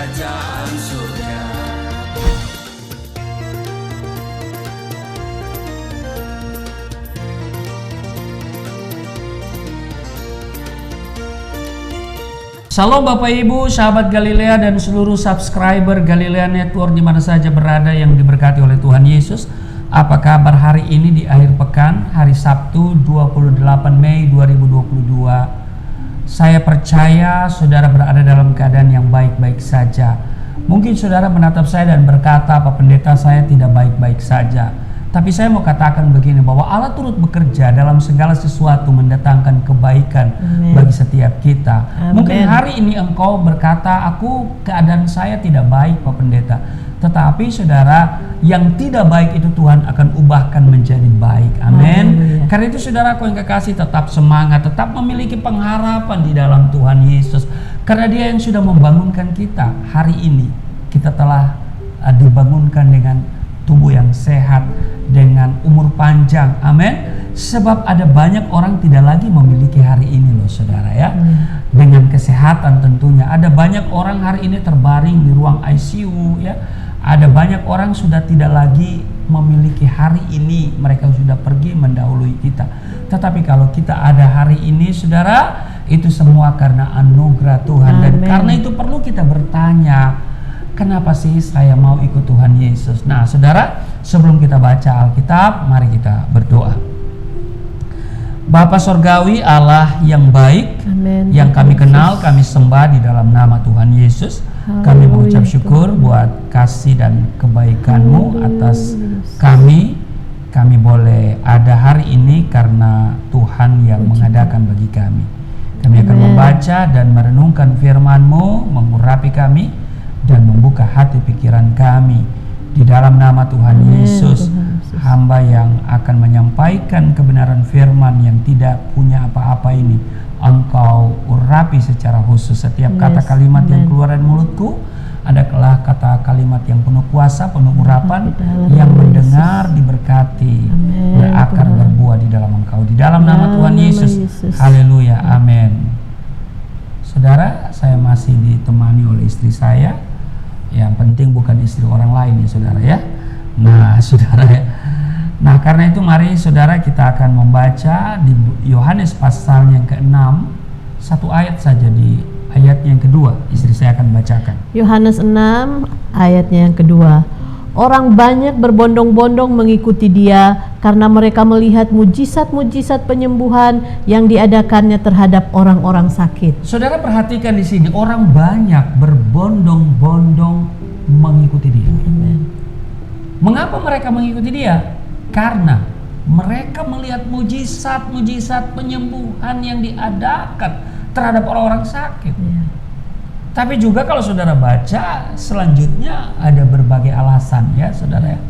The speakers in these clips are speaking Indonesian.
kerajaan surga. Shalom Bapak Ibu, sahabat Galilea dan seluruh subscriber Galilea Network di mana saja berada yang diberkati oleh Tuhan Yesus. Apa kabar hari ini di akhir pekan, hari Sabtu 28 Mei 2022. Saya percaya saudara berada dalam keadaan yang baik-baik saja. Mungkin saudara menatap saya dan berkata, Pak Pendeta, saya tidak baik-baik saja. Tapi saya mau katakan begini, bahwa Allah turut bekerja dalam segala sesuatu mendatangkan kebaikan bagi setiap kita. Mungkin hari ini engkau berkata, keadaan saya tidak baik Pak Pendeta. Tetapi saudara, yang tidak baik itu Tuhan akan ubahkan menjadi baik. Amin. Karena itu saudara, aku yang kekasih, tetap semangat, tetap memiliki pengharapan di dalam Tuhan Yesus. Karena Dia yang sudah membangunkan kita. Hari ini kita telah dibangunkan dengan tubuh yang sehat, dengan umur panjang. Amin. Sebab ada banyak orang tidak lagi memiliki hari ini loh saudara ya. Dengan kesehatan tentunya. Ada banyak orang hari ini terbaring di ruang ICU ya. Ada banyak orang sudah tidak lagi memiliki hari ini, mereka sudah pergi mendahului kita. Tetapi kalau kita ada hari ini saudara, itu semua karena anugerah Tuhan. Dan karena itu perlu kita bertanya, kenapa sih saya mau ikut Tuhan Yesus? Nah saudara, sebelum kita baca Alkitab, mari kita berdoa. Bapa Sorgawi, Allah yang baik, yang kami kenal, kami sembah di dalam nama Tuhan Yesus. Kami mengucap syukur buat kasih dan kebaikan-Mu atas kami. Kami boleh ada hari ini karena Tuhan yang mengadakan bagi kami. Kami akan membaca dan merenungkan firman-Mu, mengurapi kami dan membuka hati pikiran kami. Di dalam nama Tuhan Yesus, hamba yang akan menyampaikan kebenaran firman yang tidak punya apa-apa ini, Engkau urapi secara khusus setiap kata kalimat yang keluar dari mulutku. Adalah kata kalimat yang penuh kuasa, penuh urapan, yang mendengar diberkati, berakar berbuah di dalam Engkau. Di dalam nama Tuhan Yesus, haleluya, amin. Saudara, saya masih ditemani oleh istri saya. Yang penting bukan istri orang lain ya saudara ya. Nah saudara ya. Nah karena itu mari saudara kita akan membaca di Yohanes pasal yang ke-6, satu ayat saja di ayatnya yang kedua. Istri saya akan bacakan. Yohanes 6 ayatnya yang kedua. Orang banyak berbondong-bondong mengikuti Dia karena mereka melihat mujizat-mujizat penyembuhan yang diadakannya terhadap orang-orang sakit. Saudara perhatikan di sini, orang banyak berbondong-bondong mengikuti Dia. Mengapa mereka mengikuti Dia? Karena mereka melihat mujizat-mujizat penyembuhan yang diadakan terhadap orang-orang sakit. Tapi juga kalau saudara baca selanjutnya ada berbagai alasan ya saudara ya.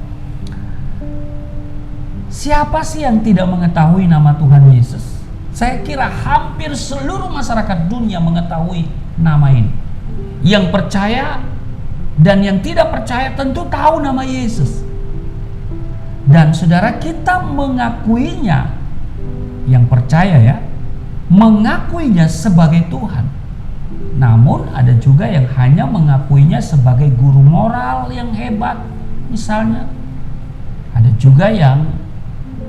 Siapa sih yang tidak mengetahui nama Tuhan Yesus? Saya kira hampir seluruh masyarakat dunia mengetahui nama ini. Yang percaya dan yang tidak percaya tentu tahu nama Yesus. Dan saudara, kita mengakuinya, yang percaya ya, mengakuinya sebagai Tuhan. Namun ada juga yang hanya mengakuinya sebagai guru moral yang hebat misalnya. Ada juga yang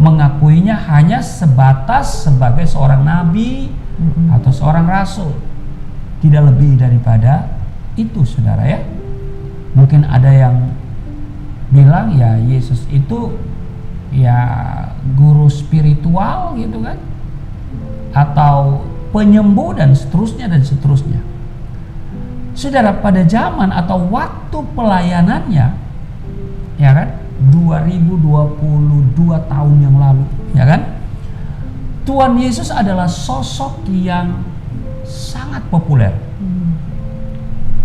mengakuinya hanya sebatas sebagai seorang nabi atau seorang rasul. Tidak lebih daripada itu saudara ya. Mungkin ada yang bilang ya Yesus itu ya guru spiritual gitu kan, atau penyembuh dan seterusnya dan seterusnya. Saudara, pada zaman atau waktu pelayanannya ya kan 2022 tahun yang lalu ya kan, Tuhan Yesus adalah sosok yang sangat populer.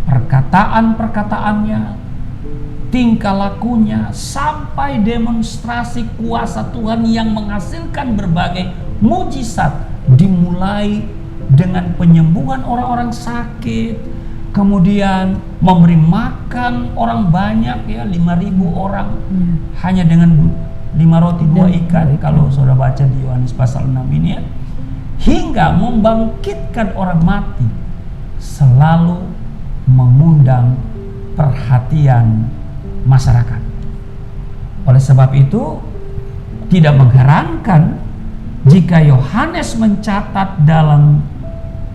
Perkataan-perkataannya, tingkah lakunya, sampai demonstrasi kuasa Tuhan yang menghasilkan berbagai mujizat, dimulai dengan penyembuhan orang-orang sakit, kemudian memberi makan orang banyak ya, 5.000 orang hanya dengan 5 roti 2 ikan kalau saudara baca di Yohanes pasal 6 ini ya, hingga membangkitkan orang mati, selalu mengundang perhatian masyarakat. Oleh sebab itu, tidak mengherankan jika Yohanes mencatat dalam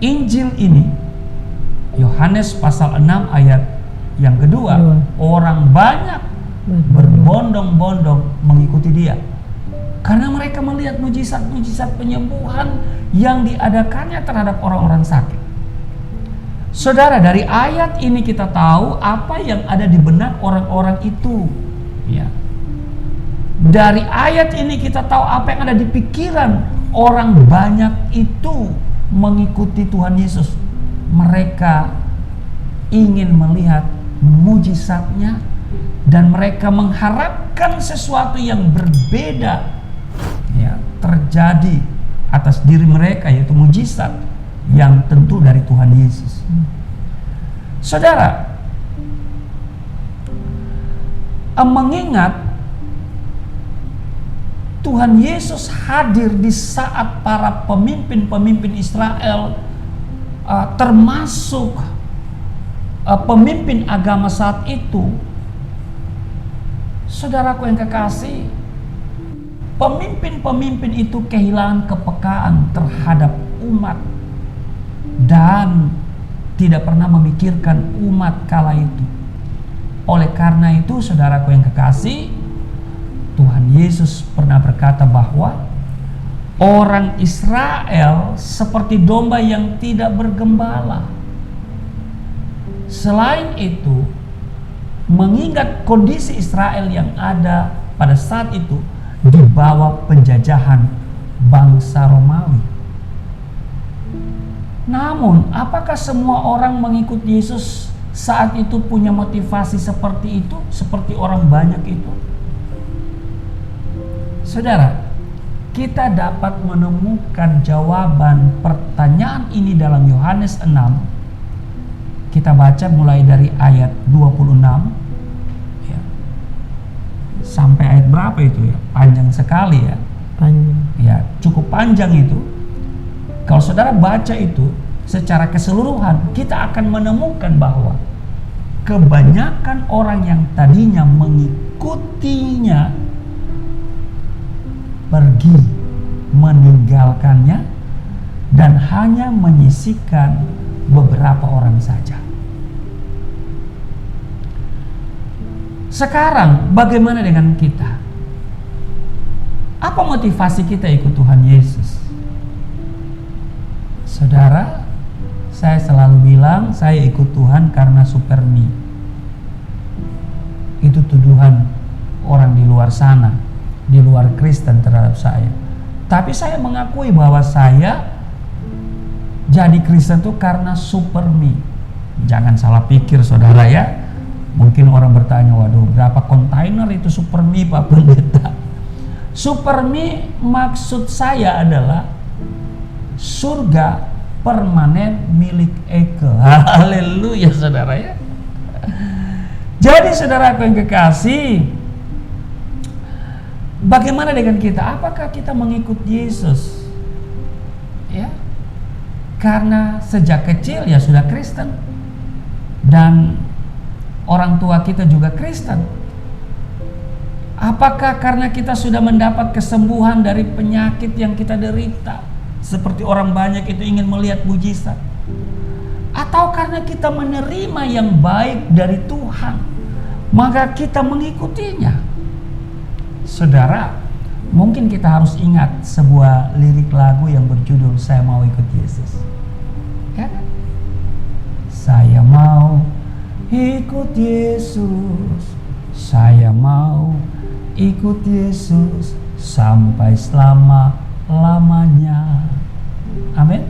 Injil ini, Yohanes pasal 6 ayat yang kedua, orang banyak berbondong-bondong mengikuti dia karena mereka melihat mujizat-mujizat penyembuhan yang diadakannya terhadap orang-orang sakit. Saudara, dari ayat ini kita tahu apa yang ada di benak orang-orang itu, ya. Dari ayat ini kita tahu apa yang ada di pikiran orang banyak itu mengikuti Tuhan Yesus. Mereka ingin melihat mujizatnya dan mereka mengharapkan sesuatu yang berbeda, ya, terjadi atas diri mereka, yaitu mujizat yang tentu dari Tuhan Yesus. Saudara, mengingat Tuhan Yesus hadir di saat para pemimpin-pemimpin Israel, termasuk pemimpin agama saat itu. Saudaraku yang kekasih, pemimpin-pemimpin itu kehilangan kepekaan terhadap umat dan tidak pernah memikirkan umat kala itu. Oleh karena itu, saudaraku yang kekasih, Tuhan Yesus pernah berkata bahwa orang Israel seperti domba yang tidak bergembala. Selain itu, mengingat kondisi Israel yang ada pada saat itu di bawah penjajahan bangsa Romawi. Namun, apakah semua orang mengikut Yesus saat itu punya motivasi seperti itu, seperti orang banyak itu? Saudara, kita dapat menemukan jawaban pertanyaan ini dalam Yohanes 6. Kita baca mulai dari ayat 26 ya, sampai ayat berapa itu ya? Panjang sekali ya. Panjang. Ya, cukup panjang itu. Kalau saudara baca itu secara keseluruhan, kita akan menemukan bahwa kebanyakan orang yang tadinya mengikutinya pergi meninggalkannya dan hanya menyisihkan beberapa orang saja. Sekarang bagaimana dengan kita? Apa motivasi kita ikut Tuhan Yesus? Saudara, saya selalu bilang saya ikut Tuhan karena supermi. Itu tuduhan orang di luar sana, di luar Kristen terhadap saya. Tapi saya mengakui bahwa saya jadi Kristen itu karena supermi. Jangan salah pikir saudara ya. Mungkin orang bertanya, waduh berapa kontainer itu supermi Pak Pendeta? Supermi maksud saya adalah surga permanen milik Eke. Haleluya saudara ya. Jadi saudaraku yang kekasih, bagaimana dengan kita? Apakah kita mengikut Yesus? Ya, karena sejak kecil ya sudah Kristen dan orang tua kita juga Kristen. Apakah karena kita sudah mendapat kesembuhan dari penyakit yang kita derita, seperti orang banyak itu ingin melihat mujizat? Atau karena kita menerima yang baik dari Tuhan, maka kita mengikutinya? Saudara, mungkin kita harus ingat sebuah lirik lagu yang berjudul Saya Mau Ikut Yesus. Ya kan? Saya mau ikut Yesus, saya mau ikut Yesus sampai selama-lamanya. Amin.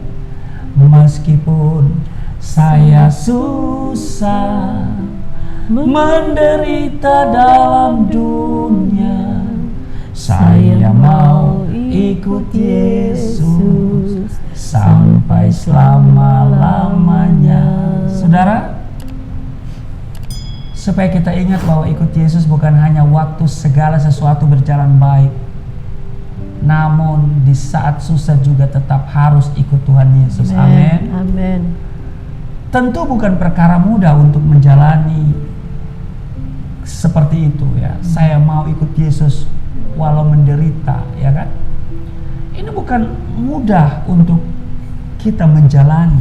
Meskipun saya susah menderita dalam dunia, saya mau ikut Yesus sampai selama-lamanya. Saudara, supaya kita ingat bahwa ikut Yesus bukan hanya waktu segala sesuatu berjalan baik, namun di saat susah juga tetap harus ikut Tuhan Yesus. Amin. Amin. Tentu bukan perkara mudah untuk menjalani itu ya, saya mau ikut Yesus walau menderita, ya kan? Ini bukan mudah untuk kita menjalani.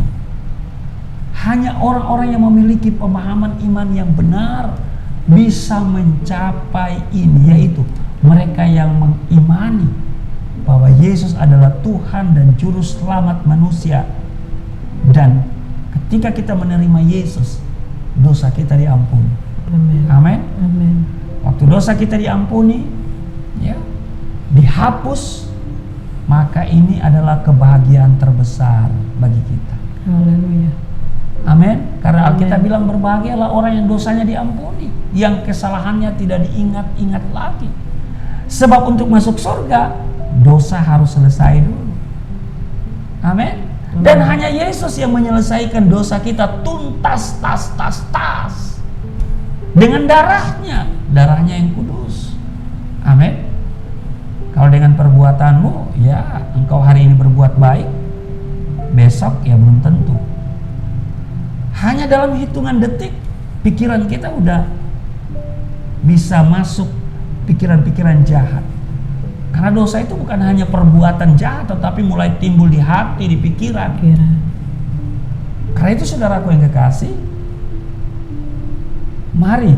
Hanya orang-orang yang memiliki pemahaman iman yang benar bisa mencapai ini, yaitu mereka yang mengimani bahwa Yesus adalah Tuhan dan Juru Selamat manusia. Dan ketika kita menerima Yesus, dosa kita diampuni. Amin. Amin. Waktu dosa kita diampuni, ya, dihapus, maka ini adalah kebahagiaan terbesar bagi kita. Haleluya. Amin. Karena Alkitab bilang berbahagialah orang yang dosanya diampuni, yang kesalahannya tidak diingat-ingat lagi. Sebab untuk masuk surga, dosa harus selesai dulu. Amin. Dan hanya Yesus yang menyelesaikan dosa kita tuntas, tas. Dengan darahnya yang kudus. Amin. Kalau dengan perbuatanmu, ya engkau hari ini berbuat baik, besok ya belum tentu. Hanya dalam hitungan detik, pikiran kita udah bisa masuk pikiran-pikiran jahat. Karena dosa itu bukan hanya perbuatan jahat, tetapi mulai timbul di hati, di pikiran. Karena itu saudaraku yang kekasih, mari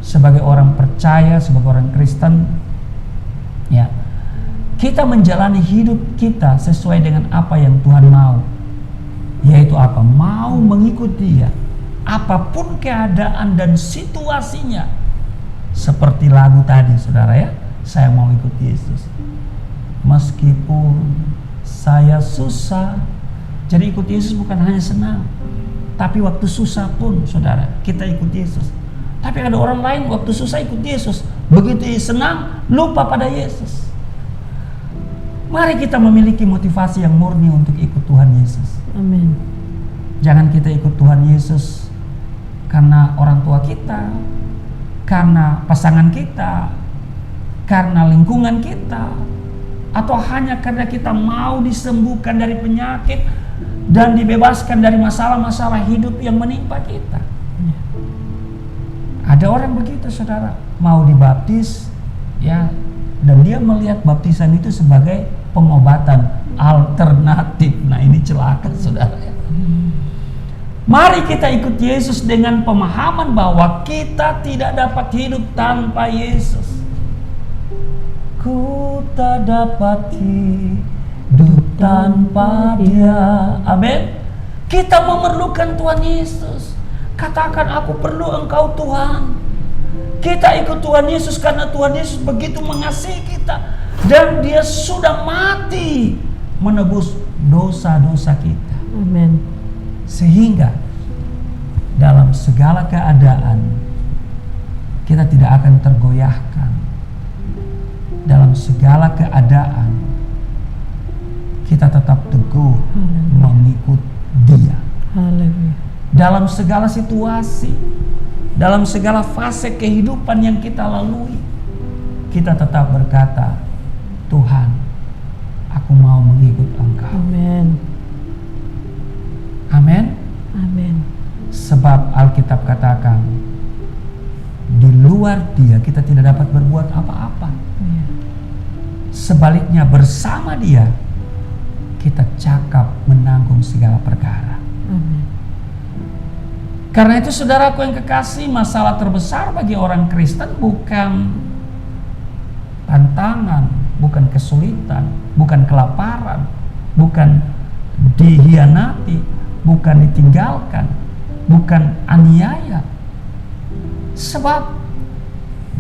sebagai orang percaya, sebagai orang Kristen, ya, kita menjalani hidup kita sesuai dengan apa yang Tuhan mau. Yaitu apa? Mau mengikut Dia apapun keadaan dan situasinya. Seperti lagu tadi, saudara ya, saya mau ikut Yesus meskipun saya susah. Jadi ikut Yesus bukan hanya senang, tapi waktu susah pun, saudara, kita ikut Yesus. Tapi ada orang lain waktu susah ikut Yesus, begitu senang lupa pada Yesus. Mari kita memiliki motivasi yang murni untuk ikut Tuhan Yesus. Amin. Jangan kita ikut Tuhan Yesus karena orang tua kita, karena pasangan kita, karena lingkungan kita, atau hanya karena kita mau disembuhkan dari penyakit dan dibebaskan dari masalah-masalah hidup yang menimpa kita. Ada orang begitu, saudara, mau dibaptis, ya, dan dia melihat baptisan itu sebagai pengobatan alternatif. Nah, ini celaka, saudara ya. Mari kita ikut Yesus dengan pemahaman bahwa kita tidak dapat hidup tanpa Yesus. Ku tak dapat hidup tanpa Dia. Amin. Kita memerlukan Tuhan Yesus. Katakan, aku perlu Engkau Tuhan. Kita ikut Tuhan Yesus karena Tuhan Yesus begitu mengasihi kita, dan Dia sudah mati menebus dosa-dosa kita. Amin. Sehingga dalam segala keadaan kita tidak akan tergoyahkan. Dalam segala keadaan kita tetap teguh mengikut Dia. Haleluya. Dalam segala situasi, dalam segala fase kehidupan yang kita lalui, kita tetap berkata, Tuhan, aku mau mengikut Engkau. Amin. Amin. Amin. Sebab Alkitab katakan, di luar Dia kita tidak dapat berbuat apa-apa. Ya. Sebaliknya bersama Dia kita cakap menanggung segala perkara. Amin. Karena itu, saudaraku yang kekasih, masalah terbesar bagi orang Kristen bukan tantangan, bukan kesulitan, bukan kelaparan, bukan dihianati, bukan ditinggalkan, bukan aniaya. Sebab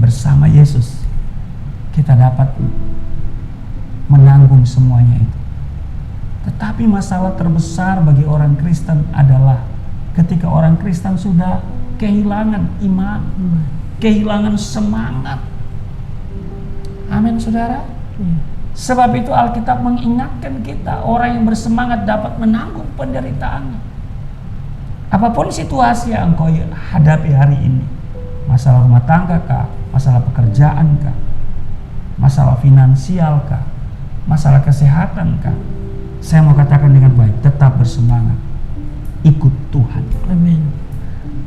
bersama Yesus kita dapat menanggung semuanya itu. Tetapi masalah terbesar bagi orang Kristen adalah ketika orang Kristen sudah kehilangan iman, kehilangan semangat. Amin, saudara. Sebab itu Alkitab mengingatkan kita, orang yang bersemangat dapat menanggung penderitaan. Apapun situasi yang engkau hadapi hari ini, masalah rumah tangga kah, masalah pekerjaan kah, masalah finansial kah, masalah kesehatan kah, saya mau katakan dengan baik, tetap bersemangat. Ikut Tuhan. Amin.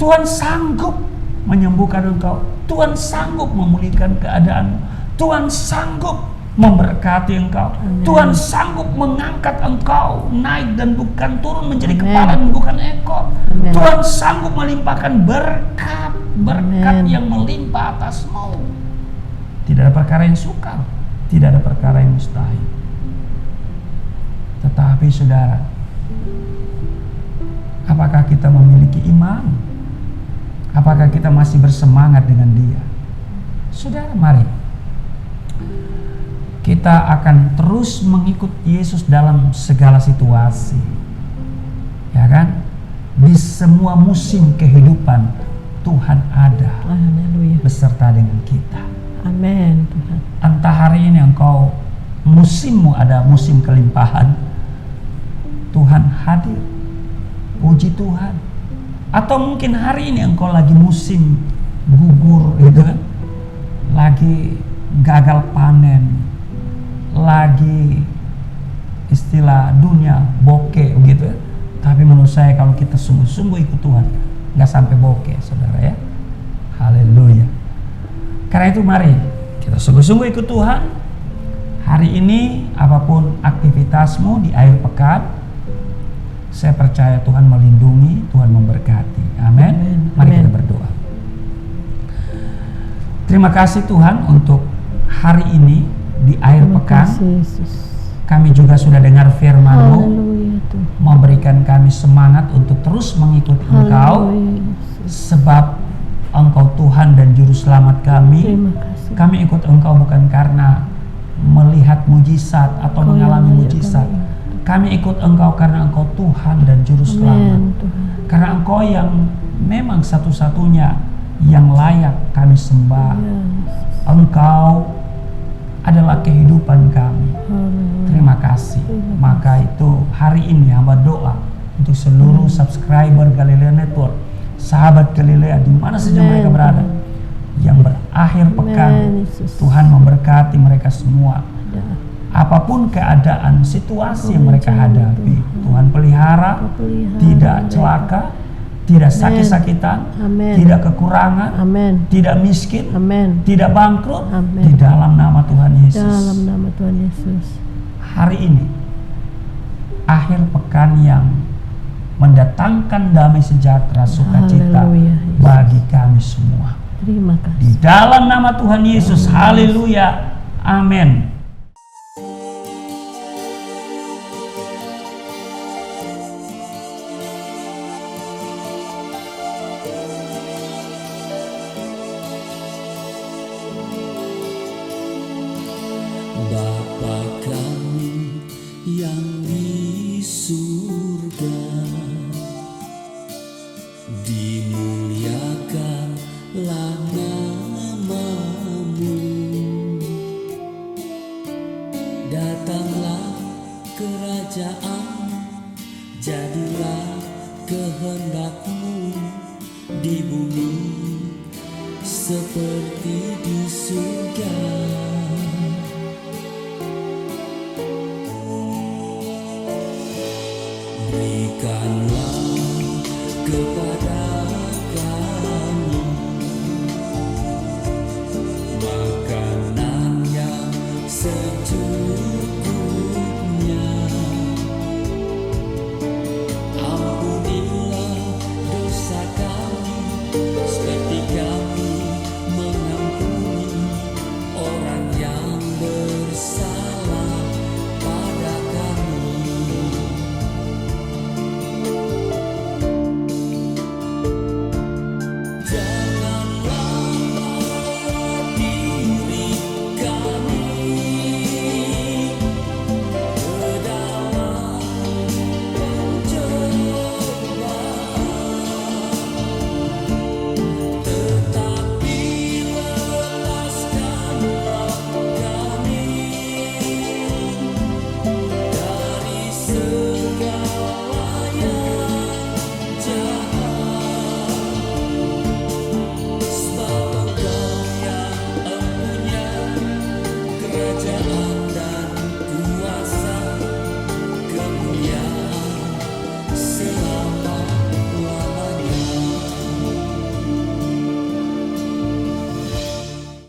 Tuhan sanggup menyembuhkan engkau Tuhan sanggup memulihkan keadaan. Tuhan sanggup memberkati engkau. Amen. Tuhan sanggup mengangkat engkau naik dan bukan turun menjadi kepala dan bukan ekor. Amen. Tuhan sanggup melimpahkan berkat Amen. yang melimpah atasmu. Tidak ada perkara yang sukar, tidak ada perkara yang mustahil. Tetapi saudara, apakah kita memiliki iman? Apakah kita masih bersemangat dengan Dia? Saudara, mari kita akan terus mengikut Yesus dalam segala situasi, ya kan? Di semua musim kehidupan Tuhan ada. Haleluya. Beserta dengan kita. Amin Tuhan. Entah hari ini engkau musimmu ada musim kelimpahan, Tuhan hadir. Puji Tuhan. Atau mungkin hari ini engkau lagi musim gugur, gitu kan? Lagi gagal panen, lagi istilah dunia bokeh gitu ya. Tapi menurut saya kalau kita sungguh-sungguh ikut Tuhan, nggak sampai bokeh, saudara ya. Haleluya. Karena itu mari kita sungguh-sungguh ikut Tuhan. Hari ini apapun aktivitasmu di akhir pekan, saya percaya Tuhan melindungi, Tuhan memberkati. Amin. Mari kita berdoa. Terima kasih Tuhan untuk hari ini di akhir pekan. Kami juga sudah dengar firman-Mu, memberikan kami semangat untuk terus mengikuti Engkau, sebab Engkau Tuhan dan Juru Selamat kami. Kami ikut Engkau bukan karena melihat mujizat atau mengalami mujizat. Kami ikut Engkau karena Engkau Tuhan dan Juru Selamat. Karena Engkau yang memang satu-satunya yang layak kami sembah. Engkau adalah kehidupan kami. Terima kasih. Maka itu hari ini hamba doa untuk seluruh subscriber Galilea Network, sahabat Galilea di mana saja mereka berada, yang berakhir pekan, Tuhan memberkati mereka semua. Apapun keadaan, situasi yang mereka hadapi, Tuhan pelihara, tidak celaka, tidak sakit-sakitan, tidak kekurangan, tidak miskin, tidak bangkrut, di dalam nama Tuhan Yesus. Dalam nama Tuhan Yesus. Hari ini, akhir pekan yang mendatangkan damai sejahtera, sukacita bagi kami semua. Terima kasih. Di dalam nama Tuhan Yesus, haleluya, amin. Bapa kami yang di surga, dimuliakanlah nama-Mu. Datanglah kerajaan, jadilah kehendak-Mu di bumi seperti di surga. Berikanlah kepada kami makanan yang secukupnya. Ampunilah dosa kami seperti kami mengampuni orang yang bersalah pada kami. Kerajaan